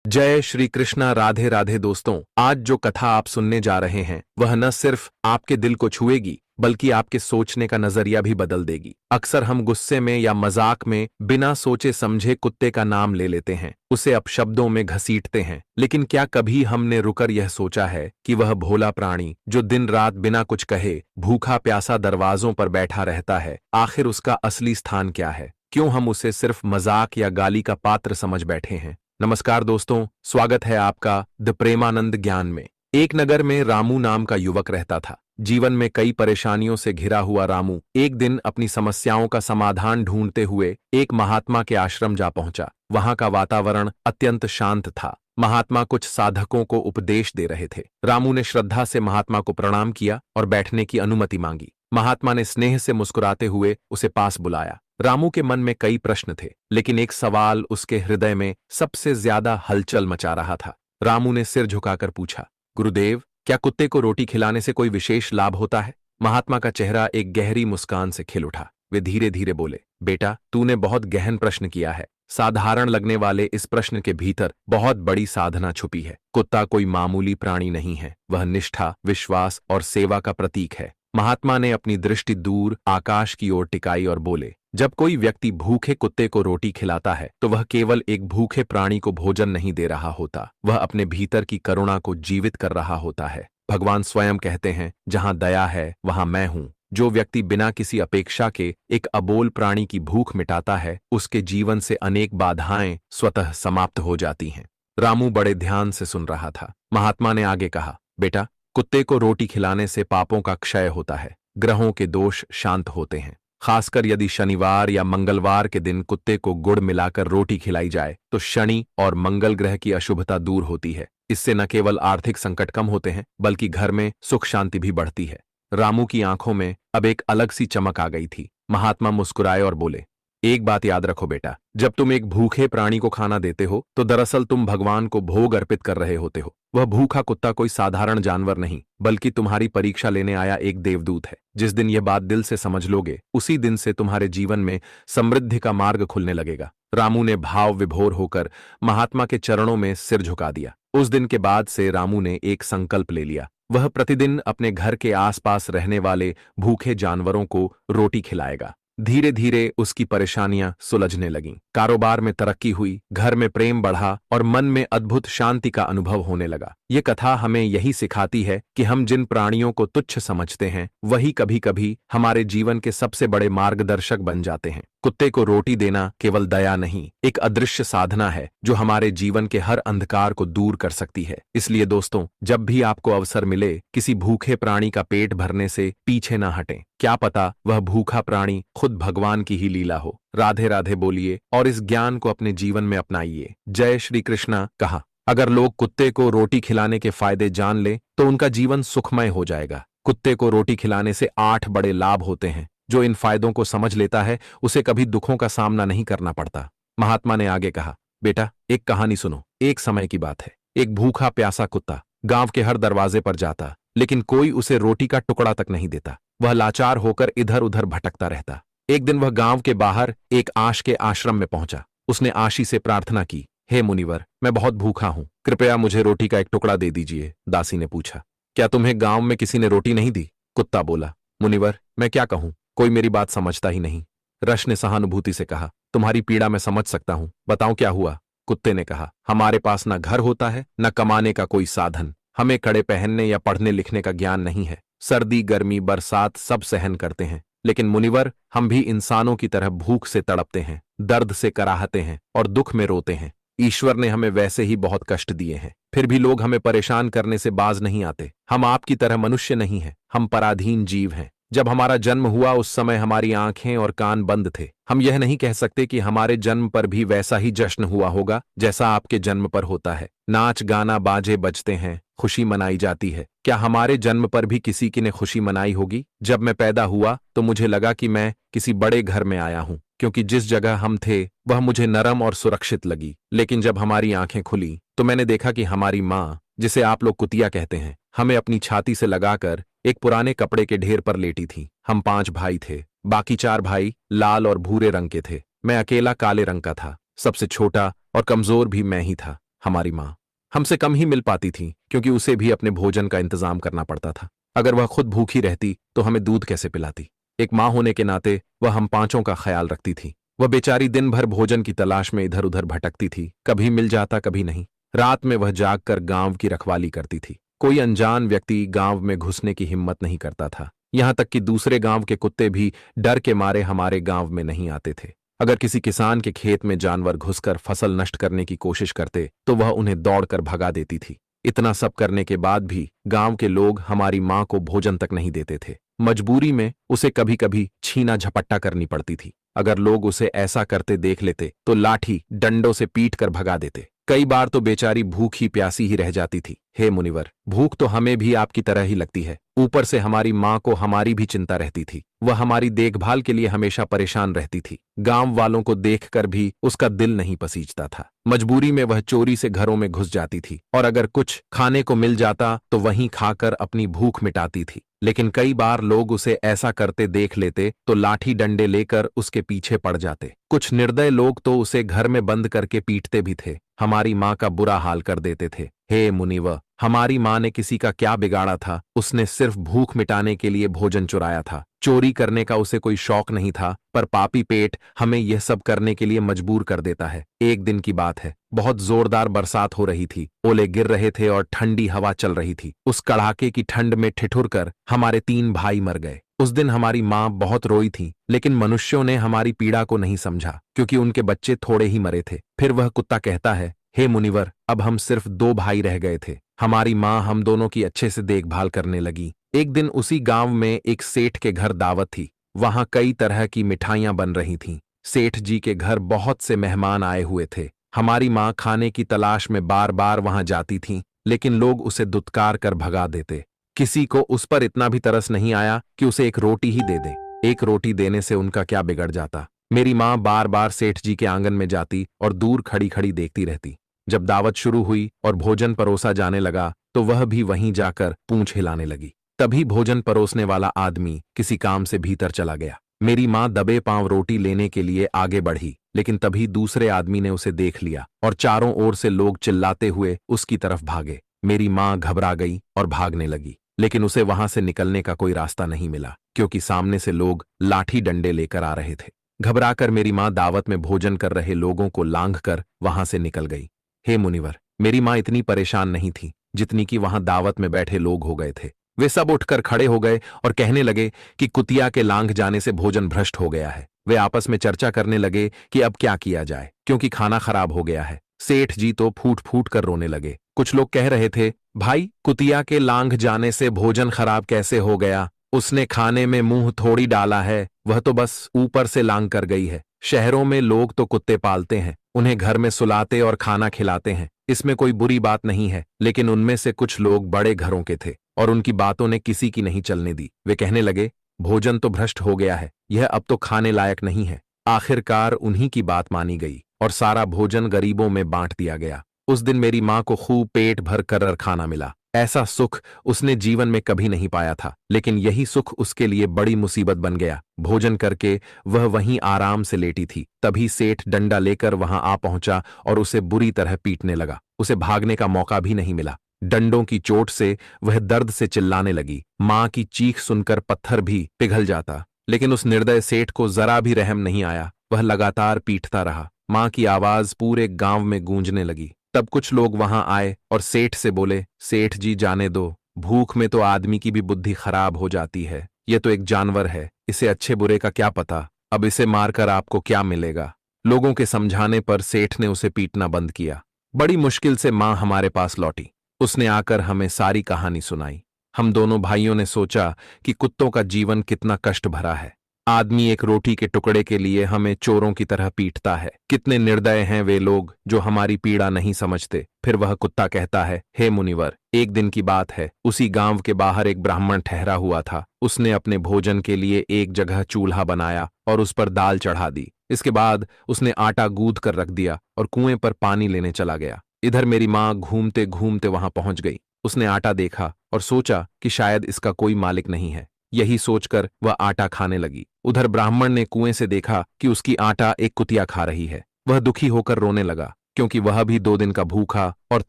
जय श्री कृष्णा। राधे राधे दोस्तों, आज जो कथा आप सुनने जा रहे हैं वह न सिर्फ आपके दिल को छुएगी बल्कि आपके सोचने का नजरिया भी बदल देगी। अक्सर हम गुस्से में या मजाक में बिना सोचे समझे कुत्ते का नाम ले लेते हैं, उसे अपशब्दों में घसीटते हैं, लेकिन क्या कभी हमने रुकर यह सोचा है कि वह भोला प्राणी जो दिन रात बिना कुछ कहे भूखा प्यासा दरवाजों पर बैठा रहता है, आखिर उसका असली स्थान क्या है? क्यों हम उसे सिर्फ मजाक या गाली का पात्र समझ बैठे हैं? नमस्कार दोस्तों, स्वागत है आपका द प्रेमानंद ज्ञान में। एक नगर में रामू नाम का युवक रहता था। जीवन में कई परेशानियों से घिरा हुआ रामू एक दिन अपनी समस्याओं का समाधान ढूंढते हुए एक महात्मा के आश्रम जा पहुंचा। वहां का वातावरण अत्यंत शांत था। महात्मा कुछ साधकों को उपदेश दे रहे थे। रामू ने श्रद्धा से महात्मा को प्रणाम किया और बैठने की अनुमति मांगी। महात्मा ने स्नेह से मुस्कुराते हुए उसे पास बुलाया। रामू के मन में कई प्रश्न थे, लेकिन एक सवाल उसके हृदय में सबसे ज्यादा हलचल मचा रहा था। रामू ने सिर झुकाकर पूछा, गुरुदेव, क्या कुत्ते को रोटी खिलाने से कोई विशेष लाभ होता है? महात्मा का चेहरा एक गहरी मुस्कान से खिल उठा। वे धीरे धीरे बोले, बेटा, तूने बहुत गहन प्रश्न किया है। साधारण लगने वाले इस प्रश्न के भीतर बहुत बड़ी साधना छुपी है। कुत्ता कोई मामूली प्राणी नहीं है, वह निष्ठा, विश्वास और सेवा का प्रतीक है। महात्मा ने अपनी दृष्टि दूर आकाश की ओर टिकाई और बोले, जब कोई व्यक्ति भूखे कुत्ते को रोटी खिलाता है तो वह केवल एक भूखे प्राणी को भोजन नहीं दे रहा होता, वह अपने भीतर की करुणा को जीवित कर रहा होता है। भगवान स्वयं कहते हैं, जहां दया है वहां मैं हूं। जो व्यक्ति बिना किसी अपेक्षा के एक अबोल प्राणी की भूख मिटाता है, उसके जीवन से अनेक बाधाएं स्वतः समाप्त हो जाती हैं। रामू बड़े ध्यान से सुन रहा था। महात्मा ने आगे कहा, बेटा, कुत्ते को रोटी खिलाने से पापों का क्षय होता है, ग्रहों के दोष शांत होते हैं। खासकर यदि शनिवार या मंगलवार के दिन कुत्ते को गुड़ मिलाकर रोटी खिलाई जाए तो शनि और मंगल ग्रह की अशुभता दूर होती है। इससे न केवल आर्थिक संकट कम होते हैं बल्कि घर में सुख शांति भी बढ़ती है। रामू की आंखों में अब एक अलग सी चमक आ गई थी। महात्मा मुस्कुराए और बोले, एक बात याद रखो बेटा, जब तुम एक भूखे प्राणी को खाना देते हो तो दरअसल तुम भगवान को भोग अर्पित कर रहे होते हो। वह भूखा कुत्ता कोई साधारण जानवर नहीं बल्कि तुम्हारी परीक्षा लेने आया एक देवदूत है। जिस दिन यह बात दिल से समझ लोगे, उसी दिन से तुम्हारे जीवन में समृद्धि का मार्ग खुलने लगेगा। रामू ने भाव विभोर होकर महात्मा के चरणों में सिर झुका दिया। उस दिन के बाद से रामू ने एक संकल्प ले लिया। वह प्रतिदिन अपने घर के आसपास रहने वाले भूखे जानवरों को रोटी खिलाएगा। धीरे धीरे उसकी परेशानियां सुलझने लगीं। कारोबार में तरक्की हुई, घर में प्रेम बढ़ा और मन में अद्भुत शांति का अनुभव होने लगा। ये कथा हमें यही सिखाती है कि हम जिन प्राणियों को तुच्छ समझते हैं वही कभी कभी हमारे जीवन के सबसे बड़े मार्गदर्शक बन जाते हैं। कुत्ते को रोटी देना केवल दया नहीं, एक अदृश्य साधना है जो हमारे जीवन के हर अंधकार को दूर कर सकती है। इसलिए दोस्तों, जब भी आपको अवसर मिले, किसी भूखे प्राणी का पेट भरने से पीछे ना हटें। क्या पता वह भूखा प्राणी खुद भगवान की ही लीला हो। राधे राधे बोलिए और इस ज्ञान को अपने जीवन में अपनाइए। जय श्री कृष्णा। कहा, अगर लोग कुत्ते को रोटी खिलाने के फायदे जान लें तो उनका जीवन सुखमय हो जाएगा। कुत्ते को रोटी खिलाने से 8 बड़े लाभ होते हैं। जो इन फायदों को समझ लेता है उसे कभी दुखों का सामना नहीं करना पड़ता। महात्मा ने आगे कहा, बेटा, एक कहानी सुनो। एक समय की बात है। एक भूखा प्यासा कुत्ता गांव के हर दरवाजे पर जाता, लेकिन कोई उसे रोटी का टुकड़ा तक नहीं देता। वह लाचार होकर इधर उधर भटकता रहता। एक दिन वह गांव के बाहर एक आश के आश्रम में पहुंचा। उसने आशी से प्रार्थना की, हे मुनिवर, मैं बहुत भूखा हूं, कृपया मुझे रोटी का एक टुकड़ा दे दीजिए। दासी ने पूछा, क्या तुम्हें गांव में किसी ने रोटी नहीं दी? कुत्ता बोला, मुनिवर, मैं क्या कहूं, कोई मेरी बात समझता ही नहीं। रश ने सहानुभूति से कहा, तुम्हारी पीड़ा मैं समझ सकता हूं, बताओ क्या हुआ? कुत्ते ने कहा, हमारे पास न घर होता है न कमाने का कोई साधन। हमें कड़े पहनने या पढ़ने लिखने का ज्ञान नहीं है। सर्दी गर्मी बरसात सब सहन करते हैं, लेकिन मुनिवर, हम भी इंसानों की तरह भूख से तड़पते हैं, दर्द से कराहते हैं और दुख में रोते हैं। ईश्वर ने हमें वैसे ही बहुत कष्ट दिए हैं, फिर भी लोग हमें परेशान करने से बाज नहीं आते। हम आपकी तरह मनुष्य नहीं हैं, हम पराधीन जीव हैं। जब हमारा जन्म हुआ उस समय हमारी आंखें और कान बंद थे। हम यह नहीं कह सकते कि हमारे जन्म पर भी वैसा ही जश्न हुआ होगा जैसा आपके जन्म पर होता है। नाच गाना बाजे बजते हैं, खुशी मनाई जाती है। क्या हमारे जन्म पर भी किसी की ने खुशी मनाई होगी? जब मैं पैदा हुआ तो मुझे लगा कि मैं किसी बड़े घर में आया हूं, क्योंकि जिस जगह हम थे वह मुझे नरम और सुरक्षित लगी। लेकिन जब हमारी आंखें खुली तो मैंने देखा कि हमारी माँ, जिसे आप लोग कुतिया कहते हैं, हमें अपनी छाती से लगाकर एक पुराने कपड़े के ढेर पर लेटी थी। हम 5 भाई थे, बाकी 4 भाई लाल और भूरे रंग के थे। मैं अकेला काले रंग का था। सबसे छोटा और कमजोर भी मैं ही था। हमारी माँ हमसे कम ही मिल पाती थी, क्योंकि उसे भी अपने भोजन का इंतजाम करना पड़ता था। अगर वह खुद भूखी रहती तो हमें दूध कैसे पिलाती। एक माँ होने के नाते वह हम पांचों का ख्याल रखती थी। वह बेचारी दिन भर भोजन की तलाश में इधर उधर भटकती थी, कभी मिल जाता कभी नहीं। रात में वह जागकर गांव की रखवाली करती थी। कोई अनजान व्यक्ति गांव में घुसने की हिम्मत नहीं करता था। यहां तक कि दूसरे गांव के कुत्ते भी डर के मारे हमारे गांव में नहीं आते थे। अगर किसी किसान के खेत में जानवर घुसकर फसल नष्ट करने की कोशिश करते तो वह उन्हें दौड़कर भगा देती थी। इतना सब करने के बाद भी गांव के लोग हमारी मां को भोजन तक नहीं देते थे। मजबूरी में उसे कभी कभी छीना झपट्टा करनी पड़ती थी। अगर लोग उसे ऐसा करते देख लेते तो लाठी डंडों से पीट कर भगा देते। कई बार तो बेचारी भूखी प्यासी ही रह जाती थी। हे मुनिवर, भूख तो हमें भी आपकी तरह ही लगती है। ऊपर से हमारी माँ को हमारी भी चिंता रहती थी। वह हमारी देखभाल के लिए हमेशा परेशान रहती थी। गांव वालों को देखकर भी उसका दिल नहीं पसीजता था। मजबूरी में वह चोरी से घरों में घुस जाती थी और अगर कुछ खाने को मिल जाता तो वहीं खाकर अपनी भूख मिटाती थी। लेकिन कई बार लोग उसे ऐसा करते देख लेते तो लाठी डंडे लेकर उसके पीछे पड़ जाते। कुछ निर्दय लोग तो उसे घर में बंद करके पीटते भी थे। हमारी माँ का बुरा हाल कर देते थे। हे मुनिवर, हमारी माँ ने किसी का क्या बिगाड़ा था। उसने सिर्फ भूख मिटाने के लिए भोजन चुराया था। चोरी करने का उसे कोई शौक नहीं था, पर पापी पेट हमें यह सब करने के लिए मजबूर कर देता है। एक दिन की बात है, बहुत जोरदार बरसात हो रही थी। ओले गिर रहे थे और ठंडी हवा चल रही थी। उस कड़ाके की ठंड में ठिठुर कर हमारे 3 भाई मर गए। उस दिन हमारी माँ बहुत रोई थी, लेकिन मनुष्यों ने हमारी पीड़ा को नहीं समझा, क्योंकि उनके बच्चे थोड़े ही मरे थे। फिर वह कुत्ता कहता है, हे मुनिवर, अब हम सिर्फ 2 भाई रह गए थे। हमारी माँ हम दोनों की अच्छे से देखभाल करने लगी। एक दिन उसी गांव में एक सेठ के घर दावत थी। वहां कई तरह की मिठाइयां बन रही थीं। सेठ जी के घर बहुत से मेहमान आए हुए थे। हमारी माँ खाने की तलाश में बार बार वहां जाती थीं, लेकिन लोग उसे दुत्कार कर भगा देते। किसी को उस पर इतना भी तरस नहीं आया कि उसे एक रोटी ही दे दें। एक रोटी देने से उनका क्या बिगड़ जाता। मेरी माँ बार बार सेठ जी के आंगन में जाती और दूर खड़ी खड़ी देखती रहती। जब दावत शुरू हुई और भोजन परोसा जाने लगा तो वह भी वहीं जाकर पूंछ हिलाने लगी। तभी भोजन परोसने वाला आदमी किसी काम से भीतर चला गया। मेरी माँ दबे पांव रोटी लेने के लिए आगे बढ़ी, लेकिन तभी दूसरे आदमी ने उसे देख लिया और चारों ओर से लोग चिल्लाते हुए उसकी तरफ भागे। मेरी माँ घबरा गई और भागने लगी, लेकिन उसे वहां से निकलने का कोई रास्ता नहीं मिला, क्योंकि सामने से लोग लाठी डंडे लेकर आ रहे थे। घबराकर मेरी माँ दावत में भोजन कर रहे लोगों को लांघकर वहां से निकल गई। हे मुनिवर, मेरी माँ इतनी परेशान नहीं थी जितनी कि वहां दावत में बैठे लोग हो गए थे। वे सब उठकर खड़े हो गए और कहने लगे कि कुतिया के लांघ जाने से भोजन भ्रष्ट हो गया है। वे आपस में चर्चा करने लगे कि अब क्या किया जाए, क्योंकि खाना खराब हो गया है। सेठ जी तो फूट फूट कर रोने लगे। कुछ लोग कह रहे थे, भाई, कुतिया के लांघ जाने से भोजन खराब कैसे हो गया? उसने खाने में मुंह थोड़ी डाला है, वह तो बस ऊपर से लांघ कर गई है। शहरों में लोग तो कुत्ते पालते हैं, उन्हें घर में सुलाते और खाना खिलाते हैं। इसमें कोई बुरी बात नहीं है, लेकिन उनमें से कुछ लोग बड़े घरों के थे और उनकी बातों ने किसी की नहीं चलने दी। वे कहने लगे, भोजन तो भ्रष्ट हो गया है, यह अब तो खाने लायक नहीं है। आखिरकार उन्हीं की बात मानी गई और सारा भोजन गरीबों में बांट दिया गया। उस दिन मेरी माँ को खूब पेट भर कर खाना मिला। ऐसा सुख उसने जीवन में कभी नहीं पाया था, लेकिन यही सुख उसके लिए बड़ी मुसीबत बन गया। भोजन करके वह वहीं आराम से लेटी थी, तभी सेठ डंडा लेकर वहां आ पहुंचा और उसे बुरी तरह पीटने लगा। उसे भागने का मौका भी नहीं मिला। डंडों की चोट से वह दर्द से चिल्लाने लगी। माँ की चीख सुनकर पत्थर भी पिघल जाता, लेकिन उस निर्दय सेठ को जरा भी रहम नहीं आया। वह लगातार पीटता रहा। माँ की आवाज पूरे गांव में गूंजने लगी। तब कुछ लोग वहां आए और सेठ से बोले, सेठ जी जाने दो, भूख में तो आदमी की भी बुद्धि खराब हो जाती है। ये तो एक जानवर है, इसे अच्छे बुरे का क्या पता, अब इसे मारकर आपको क्या मिलेगा। लोगों के समझाने पर सेठ ने उसे पीटना बंद किया। बड़ी मुश्किल से माँ हमारे पास लौटी। उसने आकर हमें सारी कहानी सुनाई। हम दोनों भाइयों ने सोचा कि कुत्तों का जीवन कितना कष्ट भरा है। आदमी एक रोटी के टुकड़े के लिए हमें चोरों की तरह पीटता है। कितने निर्दय हैं वे लोग जो हमारी पीड़ा नहीं समझते। फिर वह कुत्ता कहता है, हे मुनिवर, एक दिन की बात है, उसी गांव के बाहर एक ब्राह्मण ठहरा हुआ था। उसने अपने भोजन के लिए एक जगह चूल्हा बनाया और उस पर दाल चढ़ा दी। इसके बाद उसने आटा गूंथ कर रख दिया और कुएं पर पानी लेने चला गया। इधर मेरी माँ घूमते घूमते वहां पहुंच गई। उसने आटा देखा और सोचा कि शायद इसका कोई मालिक नहीं है। यही सोचकर वह आटा खाने लगी। उधर ब्राह्मण ने कुएं से देखा कि उसकी आटा एक कुतिया खा रही है। वह दुखी होकर रोने लगा, क्योंकि वह भी 2 दिन का भूखा और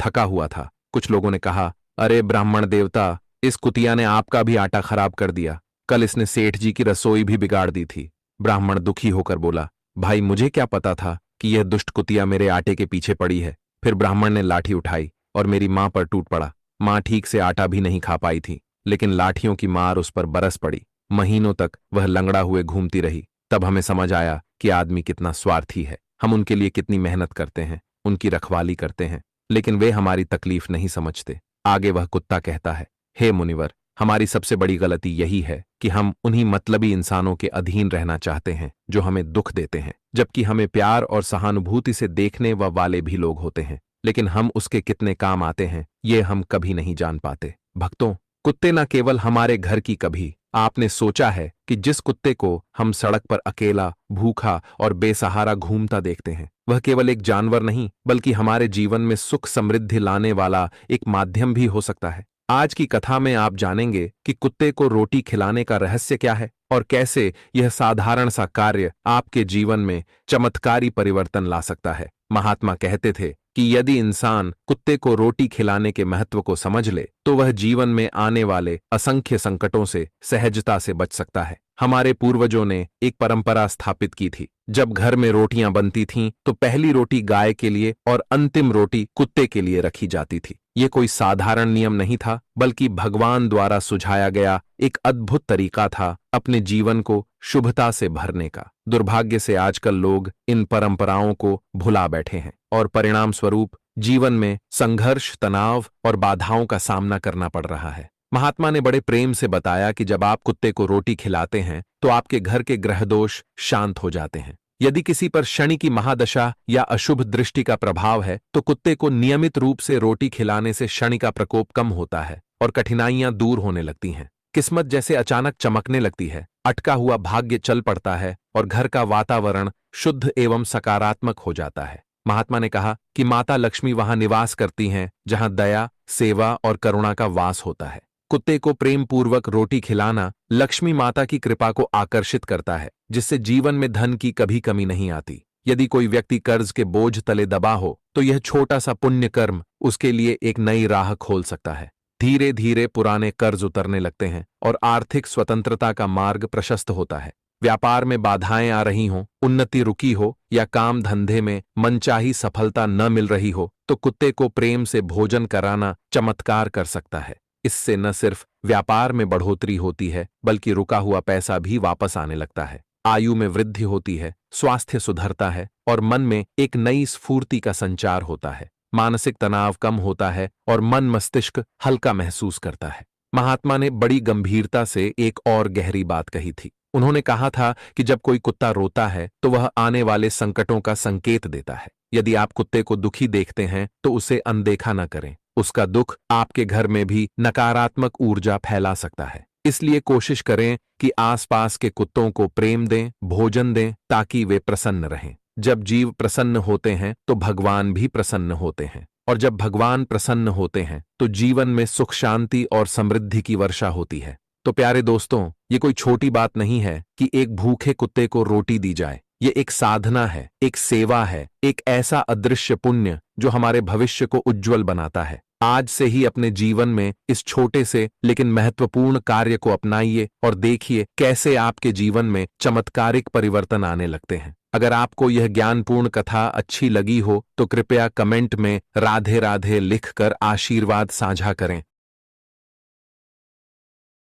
थका हुआ था। कुछ लोगों ने कहा, अरे ब्राह्मण देवता, इस कुतिया ने आपका भी आटा खराब कर दिया। कल इसने सेठ जी की रसोई भी बिगाड़ दी थी। ब्राह्मण दुखी होकर बोला, भाई मुझे क्या पता था कि यह दुष्ट कुतिया मेरे आटे के पीछे पड़ी है। फिर ब्राह्मण ने लाठी उठाई और मेरी मां पर टूट पड़ा। मां ठीक से आटा भी नहीं खा पाई थी, लेकिन लाठियों की मार उस पर बरस पड़ी। महीनों तक वह लंगड़ा हुए घूमती रही। तब हमें समझ आया कि आदमी कितना स्वार्थी है। हम उनके लिए कितनी मेहनत करते हैं, उनकी रखवाली करते हैं, लेकिन वे हमारी तकलीफ नहीं समझते। आगे वह कुत्ता कहता है, हे मुनिवर, हमारी सबसे बड़ी गलती यही है कि हम उन्हीं मतलबी इंसानों के अधीन रहना चाहते हैं जो हमें दुख देते हैं, जबकि हमें प्यार और सहानुभूति से देखने वाले भी लोग होते हैं, लेकिन हम उसके कितने काम आते हैं ये हम कभी नहीं जान पाते। भक्तों, कुत्ते न केवल हमारे घर की, कभी आपने सोचा है कि जिस कुत्ते को हम सड़क पर अकेला, भूखा और बेसहारा घूमता देखते हैं, वह केवल एक जानवर नहीं बल्कि हमारे जीवन में सुख समृद्धि लाने वाला एक माध्यम भी हो सकता है। आज की कथा में आप जानेंगे कि कुत्ते को रोटी खिलाने का रहस्य क्या है और कैसे यह साधारण सा कार्य आपके जीवन में चमत्कारी परिवर्तन ला सकता है। महात्मा कहते थे कि यदि इंसान कुत्ते को रोटी खिलाने के महत्व को समझ ले तो वह जीवन में आने वाले असंख्य संकटों से सहजता से बच सकता है। हमारे पूर्वजों ने एक परंपरा स्थापित की थी। जब घर में रोटियां बनती थीं तो पहली रोटी गाय के लिए और अंतिम रोटी कुत्ते के लिए रखी जाती थी। ये कोई साधारण नियम नहीं था, बल्कि भगवान द्वारा सुझाया गया एक अद्भुत तरीका था अपने जीवन को शुभता से भरने का। दुर्भाग्य से आजकल लोग इन परंपराओं को भुला बैठे हैं और परिणाम स्वरूप जीवन में संघर्ष, तनाव और बाधाओं का सामना करना पड़ रहा है। महात्मा ने बड़े प्रेम से बताया कि जब आप कुत्ते को रोटी खिलाते हैं तो आपके घर के ग्रह दोष शांत हो जाते हैं। यदि किसी पर शनि की महादशा या अशुभ दृष्टि का प्रभाव है तो कुत्ते को नियमित रूप से रोटी खिलाने से शनि का प्रकोप कम होता है और कठिनाइयां दूर होने लगती हैं। किस्मत जैसे अचानक चमकने लगती है, अटका हुआ भाग्य चल पड़ता है और घर का वातावरण शुद्ध एवं सकारात्मक हो जाता है। महात्मा ने कहा कि माता लक्ष्मी वहां निवास करती हैं जहां दया, सेवा और करुणा का वास होता है। कुत्ते को प्रेम पूर्वक रोटी खिलाना लक्ष्मी माता की कृपा को आकर्षित करता है, जिससे जीवन में धन की कभी कमी नहीं आती। यदि कोई व्यक्ति कर्ज के बोझ तले दबा हो तो यह छोटा सा पुण्य कर्म उसके लिए एक नई राह खोल सकता है। धीरे धीरे पुराने कर्ज उतरने लगते हैं और आर्थिक स्वतंत्रता का मार्ग प्रशस्त होता है। व्यापार में बाधाएं आ रही हों, उन्नति रुकी हो या काम धंधे में मनचाही सफलता न मिल रही हो तो कुत्ते को प्रेम से भोजन कराना चमत्कार कर सकता है। इससे न सिर्फ व्यापार में बढ़ोतरी होती है बल्कि रुका हुआ पैसा भी वापस आने लगता है। आयु में वृद्धि होती है, स्वास्थ्य सुधरता है और मन में एक नई स्फूर्ति का संचार होता है। मानसिक तनाव कम होता है और मन मस्तिष्क हल्का महसूस करता है। महात्मा ने बड़ी गंभीरता से एक और गहरी बात कही थी। उन्होंने कहा था कि जब कोई कुत्ता रोता है तो वह आने वाले संकटों का संकेत देता है। यदि आप कुत्ते को दुखी देखते हैं तो उसे अनदेखा न करें। उसका दुख आपके घर में भी नकारात्मक ऊर्जा फैला सकता है। इसलिए कोशिश करें कि आसपास के कुत्तों को प्रेम दें, भोजन दें, ताकि वे प्रसन्न रहें। जब जीव प्रसन्न होते हैं तो भगवान भी प्रसन्न होते हैं, और जब भगवान प्रसन्न होते हैं तो जीवन में सुख, शांति और समृद्धि की वर्षा होती है। तो प्यारे दोस्तों, ये कोई छोटी बात नहीं है कि एक भूखे कुत्ते को रोटी दी जाए। ये एक साधना है, एक सेवा है, एक ऐसा अदृश्य पुण्य जो हमारे भविष्य को उज्जवल बनाता है। आज से ही अपने जीवन में इस छोटे से लेकिन महत्वपूर्ण कार्य को अपनाइए और देखिए कैसे आपके जीवन में चमत्कारिक परिवर्तन आने लगते हैं। अगर आपको यह ज्ञानपूर्ण कथा अच्छी लगी हो तो कृपया कमेंट में राधे राधे लिखकर आशीर्वाद साझा करें।